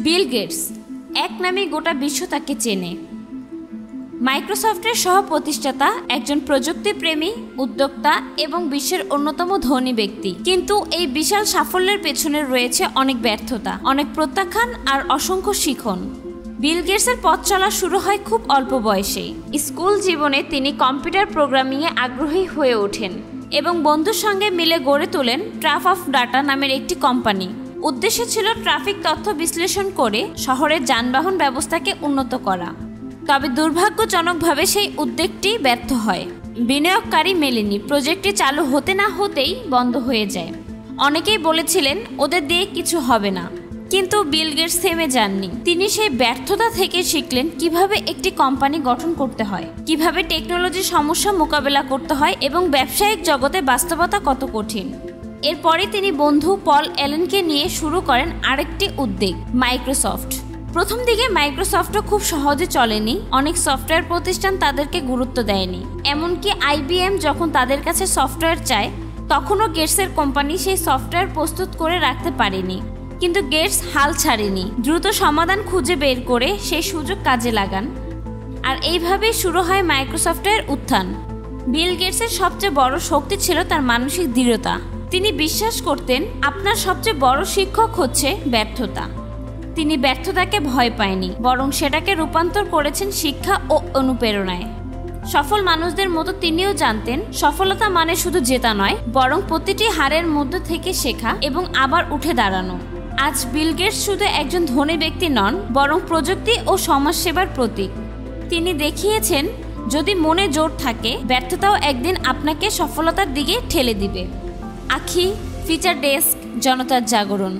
Bill Gates এক নামে গোটা বিশ্ব তাকে চেনে। মাইক্রোসফটের সহ প্রতিষ্ঠাতা, একজন প্রযুক্তিপ্রেমী, উদ্যোক্তা এবং বিশ্বের অন্যতম ধনী ব্যক্তি। কিন্তু এই বিশাল সাফল্যের পেছনে রয়েছে অনেক ব্যর্থতা, অনেক প্রত্যাখ্যান আর অসংখ্য শিখন। বিল গেটসের পথ চলা শুরু হয় খুব অল্প বয়সেই। স্কুল জীবনে তিনি কম্পিউটার প্রোগ্রামিংয়ে আগ্রহী হয়ে ওঠেন এবং বন্ধুর সঙ্গে মিলে গড়ে তোলেন ট্রাফ অফ ডাটা নামের একটি কোম্পানি। উদ্দেশ্য ছিল ট্রাফিক তথ্য বিশ্লেষণ করে শহরের যানবাহন ব্যবস্থাকে উন্নত করা। তবে দুর্ভাগ্যজনকভাবে সেই উদ্যোগটি ব্যর্থ হয়। বিনিয়োগকারী মেলেনি, প্রজেক্টটি চালু হতে না হতেই বন্ধ হয়ে যায়। অনেকেই বলেছিলেন ওদের দিয়ে কিছু হবে না, কিন্তু বিল গেটস থেমে যাননি। তিনি সেই ব্যর্থতা থেকে শিখলেন কিভাবে একটি কোম্পানি গঠন করতে হয়, কিভাবে টেকনোলজির সমস্যা মোকাবেলা করতে হয় এবং ব্যবসায়িক জগতে বাস্তবতা কত কঠিন। এরপরে তিনি বন্ধু পল অ্যালেনকে নিয়ে শুরু করেন আরেকটি উদ্যোগ, মাইক্রোসফট। প্রথম দিকে মাইক্রোসফটও খুব সহজে চলেনি। অনেক সফটওয়্যার প্রতিষ্ঠান তাদেরকে গুরুত্ব দেয়নি। এমনকি আইবিএম যখন তাদের কাছে সফটওয়্যার চায়, তখনও গেটসের কোম্পানি সেই সফটওয়্যার প্রস্তুত করে রাখতে পারেনি। কিন্তু গেটস হাল ছাড়েনি, দ্রুত সমাধান খুঁজে বের করে সেই সুযোগ কাজে লাগান। আর এইভাবেই শুরু হয় মাইক্রোসফটের উত্থান। বিল গেটসের সবচেয়ে বড় শক্তি ছিল তার মানসিক দৃঢ়তা। তিনি বিশ্বাস করতেন আপনার সবচেয়ে বড় শিক্ষক হচ্ছে ব্যর্থতা। তিনি ব্যর্থতাকে ভয় পায়নি, বরং সেটাকে রূপান্তর করেছেন শিক্ষা ও অনুপ্রেরণায়। সফল মানুষদের মতো তিনিও জানতেন সফলতা মানে শুধু জেতা নয়, বরং প্রতিটি হারের মধ্য থেকে শেখা এবং আবার উঠে দাঁড়ানো। আজ বিল গেটস শুধু একজন ধনী ব্যক্তি নন, বরং প্রযুক্তি ও সমাজসেবার প্রতীক। তিনি দেখিয়েছেন যদি মনে জোর থাকে, ব্যর্থতাও একদিন আপনাকে সফলতার দিকে ঠেলে দিবে। আখি, ফিচার ডেস্ক, জনতার জাগরণ।